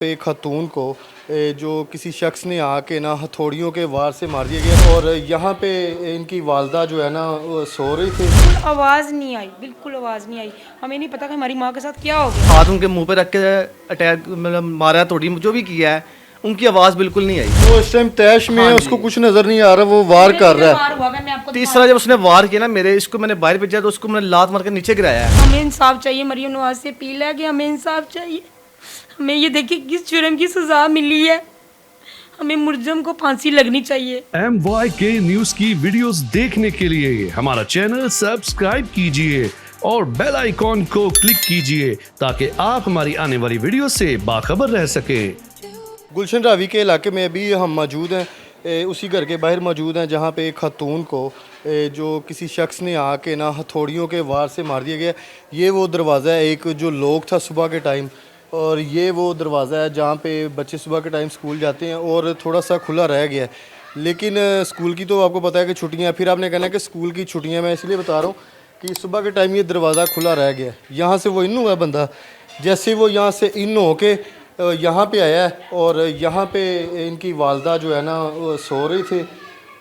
पे खातून को जो किसी शख्स ने आके ना हथौड़ियों के वार से मार दिया गया और यहाँ पे इनकी वालदा जो है ना वो सो रही थी। बिल्कुल आवाज़ नहीं आई, बिल्कुल आवाज़ नहीं आई। हमें नहीं पता कि हमारी माँ के साथ क्या हो गया। हाथ उनके मुंह पे रख के अटैक मतलब मारा तोड़ी जो भी किया है, उनकी आवाज़ बिल्कुल नहीं आई। वो इस टाइम तैश में है, उसको कुछ नज़र नहीं आ रहा, वो वार कर रहा है। वार हुआ, मैंने आपको तीसरा जब उसने वार किया ना मेरे, इसको मैंने बाहर भेजा तो उसको मैंने लात मार के नीचे गिराया है। हमें इंसाफ चाहिए। मरियम नवाज से अपील है कि हमें इंसाफ चाहिए। हमें ये देखिए किस जुर्म की सजा मिली है। हमें मुलजिम को फांसी लगनी चाहिए। MYK न्यूज की वीडियोस देखने के लिए हमारा चैनल सब्सक्राइब कीजिए और बेल आइकॉन को क्लिक कीजिए ताकि आप हमारी आने वाली वीडियो से बाखबर रह सके। गुलशन रावी के इलाके में अभी हम मौजूद हैं, उसी घर के बाहर मौजूद हैं जहाँ पे एक खातून को जो किसी शख्स ने आके ना हथौड़ियों के वार से मार दिया गया। ये वो दरवाज़ा है एक जो लॉक था सुबह के टाइम, और ये वो दरवाज़ा है जहाँ पे बच्चे सुबह के टाइम स्कूल जाते हैं और थोड़ा सा खुला रह गया है। लेकिन स्कूल की तो आपको पता है कि छुट्टियाँ, फिर आपने कहना है कि स्कूल की छुट्टियाँ, मैं इसलिए बता रहा हूँ कि सुबह के टाइम ये दरवाज़ा खुला रह गया। यहाँ से वो इन हुआ बंदा, जैसे वो यहाँ से इन हो के यहाँ पे आया है और यहाँ पे इनकी वालदा जो है ना वो सो रही थी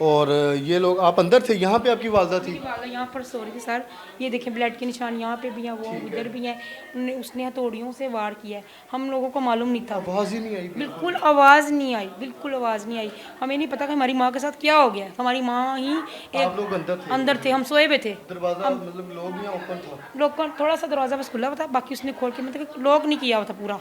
और ये लोग, आप अंदर थे, यहाँ पे आपकी वालदा थी? यहाँ पर सो रही थी सर। ये देखें ब्लड के निशान यहाँ पे भी हैं, वो उधर भी हैं। उसने हथौड़ियों से वार किया है। हम लोगों को मालूम नहीं था। आवाज़ ही नहीं आई। बिल्कुल आवाज़ नहीं आई, बिल्कुल आवाज़ नहीं आई। हमें नहीं पता कि हमारी माँ के साथ क्या हो गया। हमारी माँ ही आप लोग अंदर थे, हम सोए हुए थे। दरवाज़ा मतलब लोग यहाँ ओपन था? लोग का थोड़ा सा दरवाज़ा बस खुला हुआ था, बाकी उसने खोल के मतलब लॉक नहीं किया हुआ था पूरा।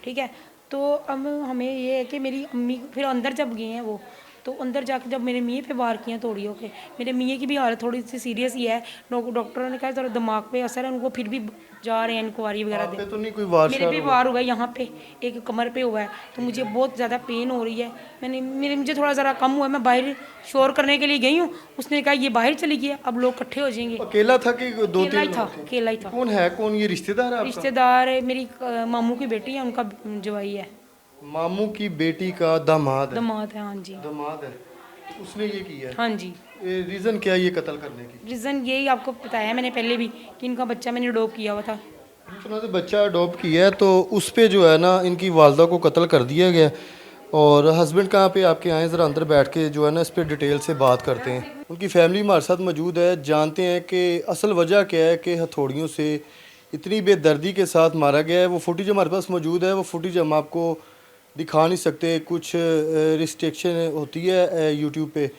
ठीक है, तो अब हमें ये है कि मेरी अम्मी फिर अंदर जब गए हैं वो, तो अंदर जाके जब मेरे मियाँ पे वार किए तोड़ियों के, मेरे मियाँ की भी हालत थोड़ी सी सीरियस ही है। डॉक्टरों ने कहा थोड़ा दिमाग पे असर है उनको, फिर भी जा रहे हैं इंक्वायरी वगैरह दे। तो नहीं कोई वार मेरे भी वार हुआ है यहाँ पे, एक कमर पे हुआ है, तो मुझे बहुत ज़्यादा पेन हो रही है। मुझे थोड़ा ज़रा कम हुआ है, मैं बाहर शोर करने के लिए गई हूँ। उसने कहा ये बाहर चली गई, अब लोग इकट्ठे हो जाएंगे। अकेला था कि दो अकेला ही तीन? था, अकेला ही था। कौन है, कौन ये रिश्तेदार है आपका? रिश्तेदार है, मेरी मामू की बेटी है, उनका जवाई है। मामू की बेटी का दामाद है? दामाद है, हाँ जी। दामाद है, उसने ये किया है? हाँ जी। रीज़न क्या है ये कत्ल करने की? रीज़न यही आपको बताया मैंने पहले भी कि इनका बच्चा मैंने अडॉप्ट किया हुआ था। उन्होंने बच्चा अडॉप्ट किया है तो उस पे जो है ना इनकी वालदा को कत्ल कर दिया गया। और हस्बैंड कहाँ पे आपके आए, ज़रा अंदर बैठ के जो है ना इस पर डिटेल से बात करते हैं। उनकी फैमिली हमारे साथ मौजूद है, जानते हैं कि असल वजह क्या है कि हथौड़ियों से इतनी बेदर्दी के साथ मारा गया है। वो फुटेज हमारे पास मौजूद है, वो फुटेज हम आपको दिखा नहीं सकते, कुछ रिस्ट्रिक्शन होती है यूट्यूब पे,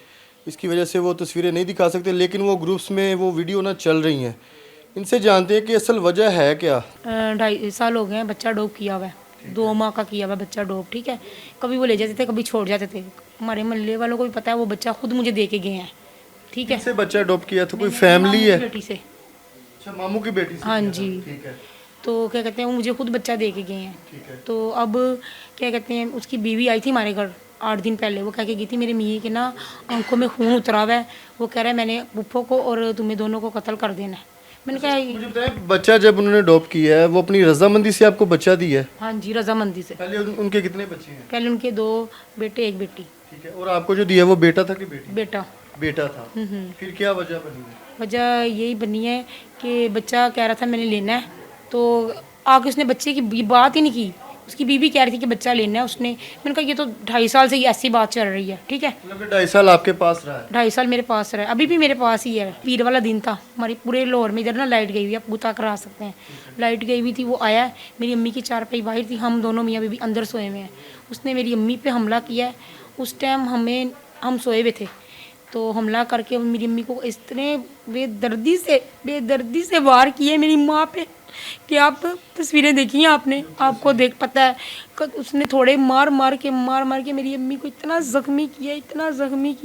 इसकी वजह से वो तस्वीरें नहीं दिखा सकते, लेकिन वो ग्रुप्स में वो वीडियो ना चल रही हैं। इनसे जानते हैं कि असल वजह है क्या। 2.5 साल हो गए हैं, बच्चा अडॉप्ट किया हुआ है, 2 माह का किया हुआ है बच्चा अडॉप्ट। ठीक है, कभी वो ले जाते थे, कभी छोड़ जाते थे। हमारे मोहल्ले वालों को भी पता है, वो बच्चा खुद मुझे दे के गए हैं। ठीक है, किससे बच्चा अडॉप्ट किया था, कोई फैमिली है? बेटी से। अच्छा, मामू की बेटी से? हाँ जी। ठीक है, तो क्या कहते हैं, वो मुझे खुद बच्चा दे के गए हैं। ठीक है। तो अब क्या कहते हैं, उसकी बीवी आई थी हमारे घर 8 दिन पहले। वो कह के गई थी मेरे मियाँ के ना आंखों में खून उतरा हुआ है, वो कह रहा है मैंने पुप्पो को और तुम्हें दोनों को कत्ल कर देना है। मैंने कहा मुझे बताएं, बच्चा जब उन्होंने अडॉप्ट किया है वो अपनी रजामंदी से आपको बच्चा दिया है? हाँ जी, रजामंदी से। पहले उनके कितने बच्चे हैं? पहले उनके 2 बेटे 1 बेटी। ठीक है, और आपको जो दिया वो बेटा था कि बेटी? बेटा। बेटा था। फिर क्या वजह बनी है? वजह यही बनी है कि बच्चा कह रहा था मैंने लेना है, तो आके उसने बच्चे की बात ही नहीं की। उसकी बीवी कह रही थी कि बच्चा लेना है उसने। मैंने कहा ये तो 2.5 साल से ही ऐसी बात चल रही है। ठीक है, मतलब कि 2.5 साल आपके पास रहा है? 2.5 साल मेरे पास रहा है, अभी भी मेरे पास ही है। पीर वाला दिन था, हमारी पूरे लाहौर में इधर ना लाइट गई हुई है, आप बूता करा सकते हैं। लाइट गई हुई थी, वो आया, मेरी अम्मी की चारपाई बाहर थी, हम दोनों मियाँ बीवी अंदर सोए हुए हैं। उसने मेरी अम्मी पे हमला किया है। उस टाइम हम सोए हुए थे, तो हमला करके मेरी अम्मी को इस तरह बेदर्दी से वार किए मेरी माँ पे कि आप तस्वीरें देखी हैं आपने, आपको देख पता है। उसने थोड़े मार मार के मेरी अम्मी को इतना ज़ख्मी किया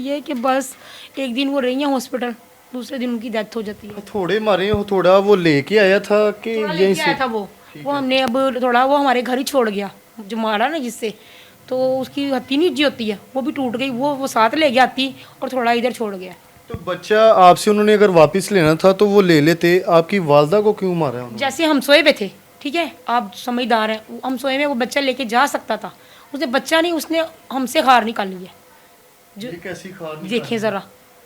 है कि बस एक दिन वो रही हैं हॉस्पिटल, दूसरे दिन उनकी डेथ हो जाती है। थोड़े मारे हो, थोड़ा वो लेके आया था कि यहीं से? आया था वो हमने अब थोड़ा वो हमारे घर ही छोड़ गया, जो मारा ना जिससे, तो उसकी हत्ती नहीं जी होती है, वो भी टूट गई। वो साथ ले गया हत्ती और थोड़ा इधर छोड़ गया। तो बच्चा आपसे उन्होंने अगर वापस लेना था तो वो ले लेते, आपकी वालदा को क्यों मारा उन्होंने? जैसे हम सोए पे थे, ठीक है, आप समझदार हैं, हम सोए में, वो बच्चा लेके जा सकता था, उसने बच्चा नहीं, उसने हमसे खार निकाली है। ये कैसी खार निकाली? देखिए ज़रा,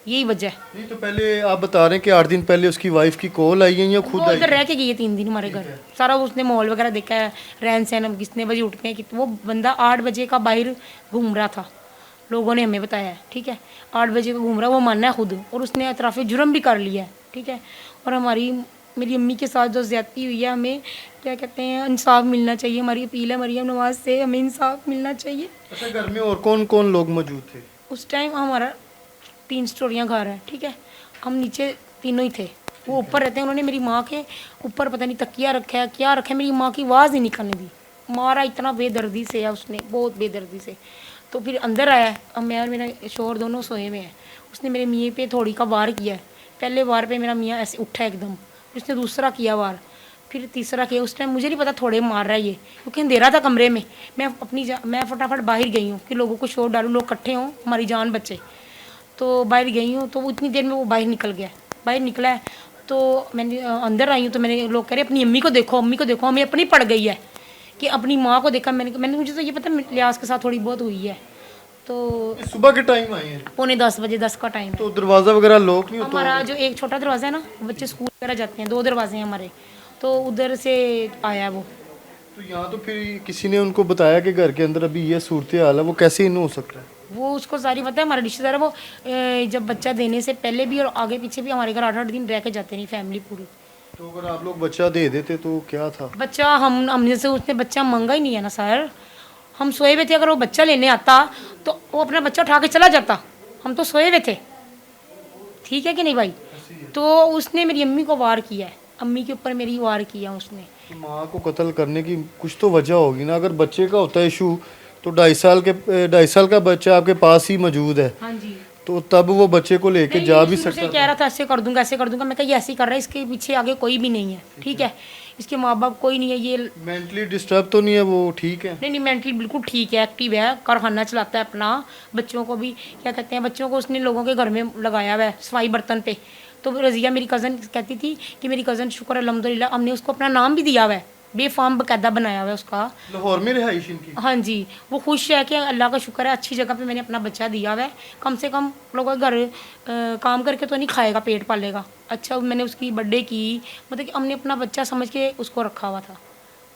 यही वजह है। नहीं तो पहले आप बता रहे हैं कि 8 दिन पहले उसकी वाइफ की कॉल आई है या खुद वो आई इधर है? रह के गई है 3 दिन हमारे घर, सारा उसने मॉल वगैरह देखा है, रहन सहन, हम कितने बजे उठते हैं, वो बंदा 8 बजे का बाहर घूम रहा था, लोगों ने हमें बताया है, ठीक है। 8 बजे का घूम रहा है, वो मानना है खुद, और उसने अतराफ़ जुर्म भी कर लिया है, ठीक है। और मेरी अम्मी के साथ जो ज़्यादती हुई है, हमें क्या कहते हैं, इंसाफ मिलना चाहिए। हमारी अपील है मरियम नवाज़ से, हमें इंसाफ मिलना चाहिए। अच्छा, घर में और कौन कौन लोग मौजूद थे? उस टाइम हमारा 3 स्टोरियाँ घर है, ठीक है, हम नीचे तीनों ही थे, वो ऊपर रहते हैं। उन्होंने मेरी माँ के ऊपर पता नहीं तकिया रखा है, क्या रखा है, मेरी माँ की आवाज़ नहीं निकलने दी, मारा इतना बेदर्दी से है उसने, बहुत बेदर्दी से। तो फिर अंदर आया है, अब मैं और मेरा शोहर दोनों सोए हुए हैं, उसने मेरे मियाँ पे थोड़ी का वार किया है। पहले वार पे मेरा मियाँ ऐसे उठा एकदम, उसने दूसरा किया वार, फिर तीसरा किया। उस टाइम मुझे नहीं पता थोड़े मार रहा है ये, क्योंकि अंधेरा था कमरे में। मैं फटाफट बाहर गई हूँ कि लोगों को शोर डालूँ, लोग इकट्ठे हों, हमारी जान बचे। तो बाहर गई हूँ, तो वो इतनी देर में वो बाहर निकल गया। बाहर निकला है तो मैंने अंदर आई हूँ, तो मैंने लोग कह रहे अपनी अम्मी को देखो, अम्मी को देखो, हमें अपनी पड़ गई है कि अपनी माँ को देखा। मैंने मुझे तो ये पता लियाज के साथ थोड़ी बहुत हुई है। तो ये सुबह के टाइम आए हैं, पौने 10 बजे, 10 का टाइम है। तो दरवाज़ा वगैरह लॉक नहीं होता? हमारा जो एक छोटा दरवाज़ा है ना, बच्चे स्कूल वगैरह जाते हैं, 2 दरवाजे हैं हमारे, तो उधर से आया वो। तो यहाँ तो फिर किसी ने उनको बताया कि घर के अंदर अभी ये सूरत हाल है, वो कैसे इन हो सकता है? वो उसको सारी पता है, हमारा रिश्तेदार है वो। जब बच्चा देने से पहले भी और आगे पीछे भी हमारे घर 8-8 दिन रह के जाते नहीं, फैमिली पूरी। तो अगर आप लोग बच्चा दे देते तो क्या था? बच्चा हमने से उसने बच्चा मांगा ही नहीं है ना सर, हम सोए हुए थे। अगर वो बच्चा लेने आता तो वो अपना बच्चा उठा के चला जाता, हम तो सोए हुए थे, ठीक है कि नहीं भाई। तो उसने मेरी अम्मी को वार किया है, अम्मी के ऊपर मेरी वार किया उसने। तो माँ को कत्ल करने की कुछ तो वजह होगी ना। अगर बच्चे का होता है इशू तो 2.5 साल का बच्चा आपके पास ही मौजूद है, हाँ जी, तो तब वो बच्चे को लेके जा भी मुझसे सकता कह रहा था ऐसे कर दूंगा, ऐसे कर दूंगा। मैं कहा ये ऐसे ही कर रहा है, इसके पीछे आगे कोई भी नहीं है, ठीक है, इसके माँ बाप कोई नहीं है, ये मेंटली डिस्टर्ब तो नहीं है वो? ठीक है, नहीं मेंटली बिल्कुल ठीक है, एक्टिव है, कारखाना चलाता है अपना, बच्चों को भी क्या कहते हैं, बच्चों को उसने लोगों के घर में लगाया हुआ है सफाई बर्तन पे। तो रज़िया मेरी कज़न कहती थी कि मेरी कज़न, शुक्र अल्हम्दुलिल्लाह, हमने उसको अपना नाम भी दिया हुआ है, बेफाम बकायदा बनाया हुआ है उसका। लाहौर में रिहाइश इनकी? हाँ जी, वो खुश है कि अल्लाह का शुक्र है, अच्छी जगह पे मैंने अपना बच्चा दिया हुआ है। कम से कम लोगों के घर काम करके तो नहीं खाएगा, पेट पालेगा। अच्छा, मैंने उसकी बर्थडे की, मतलब कि हमने अपना बच्चा समझ के उसको रखा हुआ था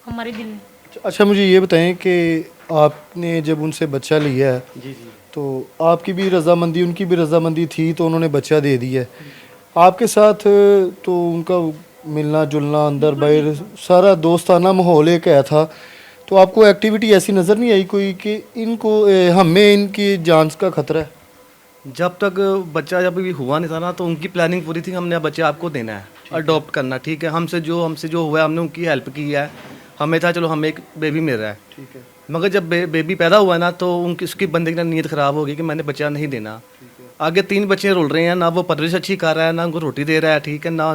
हमारे दिल में। अच्छा, मुझे ये बताएं कि आपने जब उनसे बच्चा लिया है जी जी। तो आपकी भी रजामंदी उनकी भी रजामंदी थी, तो उन्होंने बच्चा दे दिया है। आपके साथ तो उनका मिलना जुलना अंदर बाहर सारा दोस्ताना माहौल एक है था, तो आपको एक्टिविटी ऐसी नज़र नहीं आई कोई कि इनको हमें इनकी जान का खतरा है? जब तक बच्चा जब भी हुआ नहीं था ना, तो उनकी प्लानिंग पूरी थी, हमने बच्चे आपको देना है, अडॉप्ट करना, ठीक है। हमसे जो हुआ है, हमने उनकी हेल्प की है। हमें था चलो हमें एक बेबी मिल रहा है, ठीक है। मगर जब बेबी पैदा हुआ ना, तो उसकी बंदे की नीयत ख़राब हो गई कि मैंने बच्चा नहीं देना। आगे 3 बच्चे रुल रहे हैं, ना वो परवरिश अच्छी कर रहा है, ना उनको रोटी दे रहा है, ठीक है, ना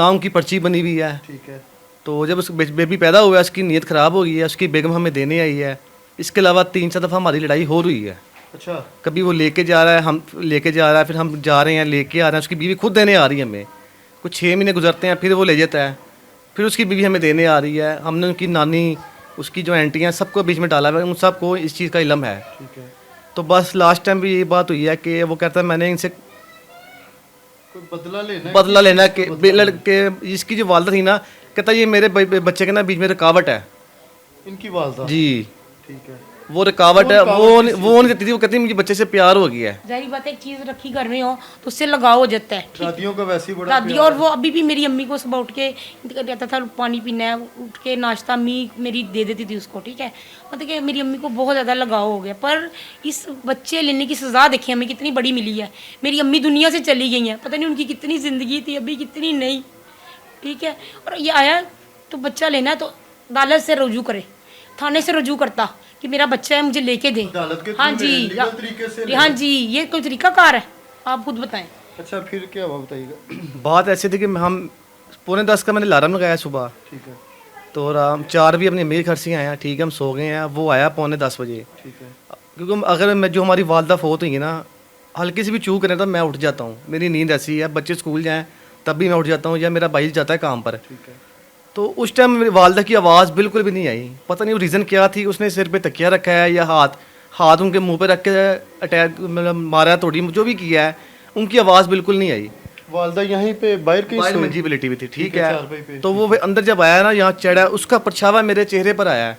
उनकी पर्ची बनी हुई है, ठीक है। तो जब उस बेबी पैदा हुआ है, उसकी नीयत ख़राब हो गई है, उसकी बेगम हमें देने आई है। इसके अलावा 3-4 दफ़ा हमारी लड़ाई हो रही है। अच्छा, कभी वो लेके जा रहा है, हम लेके जा रहा है, फिर हम जा रहे हैं, लेके आ रहे हैं, उसकी बीवी खुद देने आ रही है हमें। कुछ 6 महीने गुजरते हैं, फिर वो ले जाता है, फिर उसकी बीवी हमें देने आ रही है। हमने उनकी नानी, उसकी जो आंटी हैं, सबको बीच में डाला हुआ है, उन सबको इस चीज़ का इल्म है। ठीक है। तो बस लास्ट टाइम भी ये बात हुई है कि वो कहता है मैंने इनसे कोई बदला लेना है? बदला लेना के लड़के, इसकी जो वालदा थी ना, कहता ये मेरे बच्चे के ना बीच में रुकावट है। इनकी वालदा? जी, ठीक है। वो रुकावट है, वो नहीं कहती थी, वो कहती मुझे बच्चे से प्यार हो गया है। जाहिर बात है, एक चीज़ रखी घर में हो तो उससे लगाव हो जाता है। दादियों का वैसे ही बड़ा दादी, और वो अभी भी मेरी अम्मी को सुबह उठ के कहता था पानी पीना है, उठ के नाश्ता अम्मी मेरी दे देती थी उसको, ठीक है। मतलब कि मेरी अम्मी को बहुत ज़्यादा लगाव हो गया। पर इस बच्चे लेने की सज़ा देखिए हमें कितनी बड़ी मिली है। मेरी अम्मी दुनिया से चली गई हैं, पता नहीं उनकी कितनी ज़िंदगी थी, अभी कितनी नहीं, ठीक है। और ये आया तो बच्चा लेना है तो अदालत से रुजू करे, थाने से रुजू करता कि मेरा बच्चा है, मुझे लेके दे। अदालत के हाँ थ्रू जी, लीगल तरीके से हाँ जी, ये कोई तरीका कार है? आप खुद बताएं। अच्छा, फिर क्या हुआ बताइएगा। बात ऐसी थी कि हम 9:45 का मैंने अलार्म लगाया सुबह, ठीक है, तो हम 4 भी अपनी मेरे घर से आए हैं, ठीक है, हम सो गए हैं। वो आया 9:45 बजे, ठीक है। क्योंकि अगर मैं जो हमारी वालदा फोत हुई है ना, हल्की सी भी चूक करें तो मैं उठ जाता हूँ। मेरी नींद ऐसी है, बच्चे स्कूल जाएँ तब भी मैं उठ जाता हूँ, या मेरा भाई जाता है काम पर। ठीक है। तो उस टाइम मेरी वालदा की आवाज़ बिल्कुल भी नहीं आई। पता नहीं वो रीज़न क्या थी, उसने सिर पे तकिया रखा है या हाथ उनके मुंह पे रख के अटैक मतलब मारा तोड़ी जो भी किया है, उनकी आवाज़ बिल्कुल नहीं आई। वालदा यहीं पे बाहर की बाहर सोई? मंजी पे लेटी हुई थी, ठीक चारपाई पे। है। तो वो अंदर जब आया ना, यहाँ चढ़ा, उसका परछावा मेरे चेहरे पर आया है।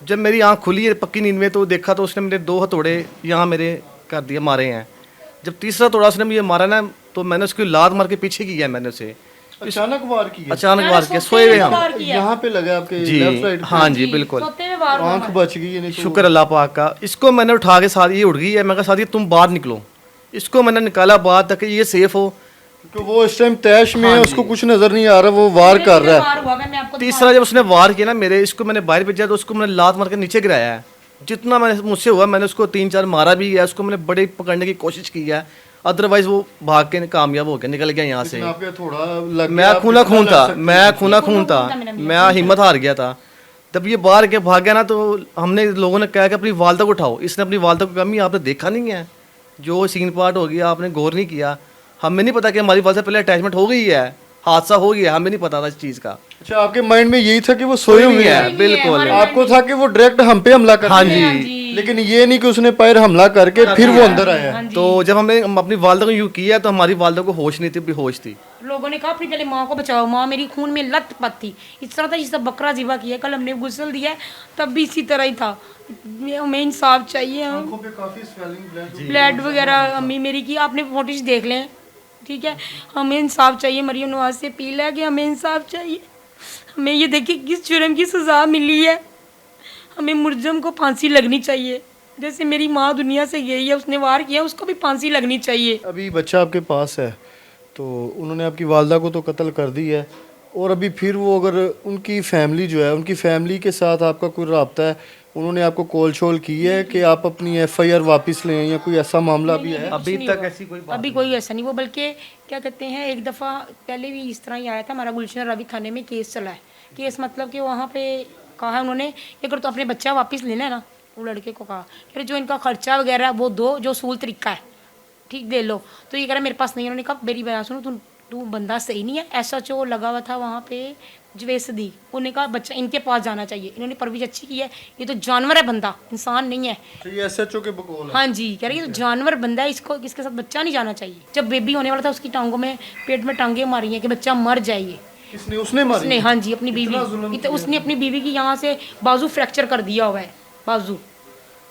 जब मेरी आँख खुली है पक्की नींद में, तो देखा तो उसने मेरे 2 हथौड़े यहाँ मेरे कर दिए, मारे हैं। जब तीसरा तोड़ा उसने मुझे मारा ना, तो मैंने उसकी लात मार के पीछे किया मैंने उसे, अचानक वार किया? अचानक वार किया, सोए हुए हम। यहाँ पे लगा आपके जी लेफ्ट साइड पे? हाँ जी बिल्कुल, सोते में वार हुआ आंख बच गई है, नहीं तो शुक्र अल्लाह पाक का। इसको मैंने उठा के, साथ ये उड़ गई है, मैं कहा साथ तुम बाहर निकलो। इसको मैंने निकाला बाहर तक ये सेफ हो। तो वो इस टाइम तैश में है, उसको कुछ नजर नहीं आ रहा, वो वार कर रहा है। वार हुआ मैं आपको तीसरा जब उसने वार किया ना मेरे, इसको मैंने बाहर भेजा तो उसको मैंने लात मार के नीचे गिराया है। जितना मैंने मुझसे हुआ मैंने उसको 3-4 मारा भी है, उसको मैंने बड़े पकड़ने की कोशिश की है, अदरवाइज वो भाग के कामयाब हो गया, निकल गया यहाँ से। आपके थोड़ा लग मैं गया, खूना आप खून कितना था, लग सकते मैं खूना खून था, मेरा मैं हिम्मत हार गया था। तब ये बाहर के भाग गया ना, तो हमने लोगों ने कहा कि अपनी वालदा को उठाओ। इसने अपनी वालदा को कहा, मम्मी आपने देखा नहीं है जो सीन पार्ट हो गया, आपने गौर नहीं किया। हमें नहीं पता कि हमारी वालदा से पहले अटैचमेंट हो गई है, हादसा हो गया, हमें नहीं पता था इस चीज़ का। अच्छा, आपके माइंड में यही था कि वो सोए हुए हैं? बिल्कुल। आपको था कि वो डायरेक्ट हम पे हमला कर हाँ रहे हैं। जी। लेकिन ये नहीं कि उसने पैर हमला करके फिर वो अंदर आया। तो जब हमने अपनी वालदा को यूँ किया तो हमारी वालदा को होश नहीं थी, बेहोश थी। लोगों ने कहा अपनी पहले माँ को बचाओ, माँ मेरी खून में लत पत थी। इस तरह था जिससे बकरा ज़िबा किया, कल हमने गुस्ल दिया है, तब भी इसी तरह ही था। हमें इंसाफ चाहिए। आंखों पे काफी स्वेलिंग, ब्लड वगैरह अम्मी मेरी की आपने फोटोज देख लें, ठीक है। हमें इंसाफ चाहिए, मरियम नवाज से अपील है कि हमें इंसाफ चाहिए। हमें ये देखिए किस जुर्म की सज़ा मिली है, हमें मुलज़म को फांसी लगनी चाहिए। जैसे मेरी माँ दुनिया से गई है, उसने वार किया, उसको भी फांसी लगनी चाहिए। अभी बच्चा आपके पास है, तो उन्होंने आपकी वालदा को तो कत्ल कर दी है, और अभी फिर वो अगर उनकी फैमिली जो है, उनकी फैमिली के साथ आपका कोई रब्ता है, उन्होंने आपको कॉल शोल की है कि आप अपनी FIR वापस लें, या कोई ऐसा मामला भी है? अभी तक ऐसी कोई बात अभी कोई ऐसा नहीं, वो बल्कि क्या कहते हैं, एक दफ़ा पहले भी इस तरह ही आया था, हमारा गुलशन रवि थाने में केस चला है। केस मतलब कि वहाँ पे कहा है उन्होंने कि अगर तो अपने बच्चा वापस लेना है ना, वो लड़के को कहा कि जो इनका खर्चा वगैरह वो दो, जो सूल तरीका है ठीक दे लो। तो ये कह रहा मेरे पास नहीं है। उन्होंने कहा मेरी बात सुनो, तू बंदा सही नहीं है। SHO लगा हुआ था वहाँ पे जवेसदी, उन्होंने कहा बच्चा इनके पास जाना चाहिए। इन्होंने परवरिश अच्छी की है, ये तो जानवर है, बंदा इंसान नहीं है। तो ये SHO के बकौल है? हाँ जी, कह रही है तो जानवर बंदा है, इसको इसके साथ बच्चा नहीं जाना चाहिए। जब बेबी होने वाला था उसकी टांगों में, पेट में टांगे मारी हैं कि बच्चा मर जाइए। किसने? उसने मारी? उसने, हाँ जी, अपनी बीवी, तो उसने अपनी बीवी की यहाँ से बाजू फ्रैक्चर कर दिया हुआ है, बाजू,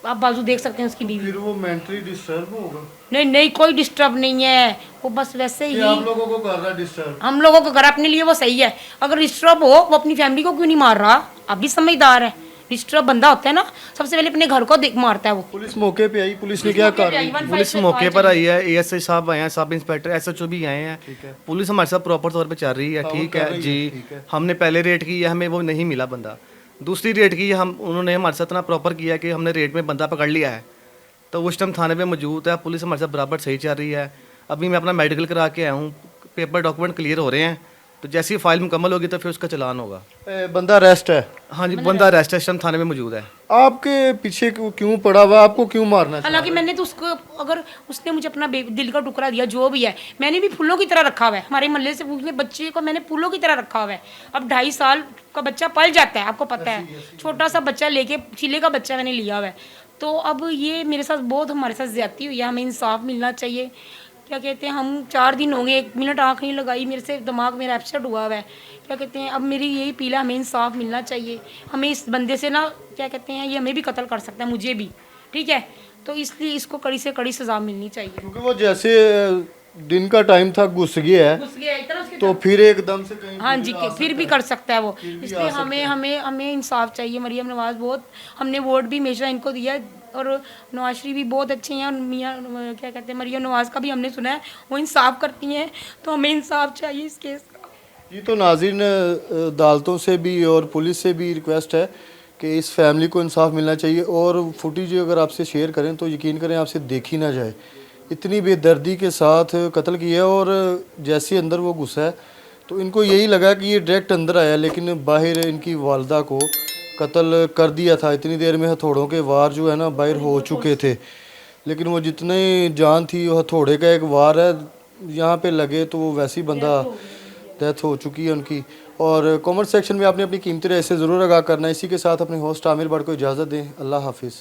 आप बाजू देख सकते हैं उसकी बीवी। फिर वो मेंटली डिस्टर्ब होगा? नहीं नहीं, कोई डिस्टर्ब नहीं है, वो बस वैसे ही आप लोगों को कर रहा है डिस्टर्ब? हम लोगों को घर अपने लिए वो सही है। अगर डिस्टर्ब हो वो अपनी फैमिली को क्यों नहीं मार रहा? आप भी समझदार है। डिस्टर्ब बंदा होता है ना, सबसे पहले अपने घर को मारता है वो। पुलिस मौके पे आई, पुलिस ने क्या कार्रवाई? पुलिस मौके पर आई है, ASI साहब आए हैं, सब इंस्पेक्टर SHO भी आए हैं। पुलिस हमारे साथ प्रॉपर तौर पे चल रही है, ठीक है जी। हमने पहले रेड की है, हमें वो नहीं मिला बंदा। दूसरी रेड की हम, उन्होंने हमारे साथ इतना प्रॉपर किया कि हमने रेड में बंदा पकड़ लिया है, तो उस टाइम थाने में मौजूद है। पुलिस हमारे साथ बराबर सही चल रही है। अभी मैं अपना मेडिकल करा के आया हूँ, पेपर डॉक्यूमेंट क्लियर हो रहे हैं, तो जैसी फाइल मुकम्मल होगी तो फिर उसका चलान होगा। बंदा अरेस्ट है? हाँ जी, बंदा अरेस्ट है, इस टाइम थाने में मौजूद है। आपके पीछे क्यों पड़ा हुआ? आपको क्यों मारना चाहिए? हालांकि मैंने तो उसको, अगर उसने मुझे अपना दिल का टुकड़ा दिया, जो भी है, मैंने भी फूलों की तरह रखा हुआ है। हमारे मोहल्ले से पूछने बच्चे को मैंने फूलों की तरह रखा हुआ है। अब 2.5 साल का बच्चा पल जाता है, आपको पता है, छोटा सा बच्चा लेके, चीले का बच्चा मैंने लिया हुआ है। तो अब ये मेरे साथ बहुत, हमारे साथ ज्यादती हुई है, हमें इंसाफ मिलना चाहिए। क्या कहते हैं, हम 4 दिन होंगे, 1 मिनट आँख नहीं लगाई, मेरे से दिमाग मेरा अपसेट हुआ है। क्या कहते हैं, अब मेरी यही अपील है, हमें इंसाफ मिलना चाहिए। हमें इस बंदे से ना, क्या कहते हैं, ये हमें भी कत्ल कर सकता है, मुझे भी, ठीक है। तो इसलिए इसको कड़ी से कड़ी सज़ा मिलनी चाहिए। क्योंकि वो जैसे दिन का टाइम था, घुस गया है, घुस गया इतना उसके, तो फिर एकदम से कहीं हाँ जी, फिर भी कर सकता है वो। इसलिए हमें हमें हमें इंसाफ चाहिए। मरियम नवाज बहुत, हमने वोट भी हमेशा इनको दिया, और नवाज शरीफ भी बहुत अच्छे हैं, और मियाँ क्या कहते हैं, मरियम नवाज का भी हमने सुना है वो इंसाफ करती हैं। तो हमें इंसाफ चाहिए इस केस का। ये तो नाज़रीन, अदालतों से भी और पुलिस से भी रिक्वेस्ट है कि इस फैमिली को इंसाफ मिलना चाहिए। और फुटेज अगर आपसे शेयर करें तो यकीन करें आपसे देखी ना जाए, इतनी बेदर्दी के साथ कत्ल किया। और जैसे अंदर वो घुसा है तो इनको यही लगा कि ये डायरेक्ट अंदर आया, लेकिन बाहर इनकी वालदा को कत्ल कर दिया था। इतनी देर में हथौड़ों के वार जो है ना बाहर हो चुके थे, लेकिन वो जितने जान थी, वो हथौड़े का एक वार है यहाँ पे लगे तो वो वैसे ही बंदा डेथ हो चुकी है उनकी। और कमेंट सेक्शन में आपने अपनी कीमती राय से ज़रूर आगाह करना है। इसी के साथ अपने होस्ट आमिर बट को इजाज़त दें। अल्लाह हाफिज़।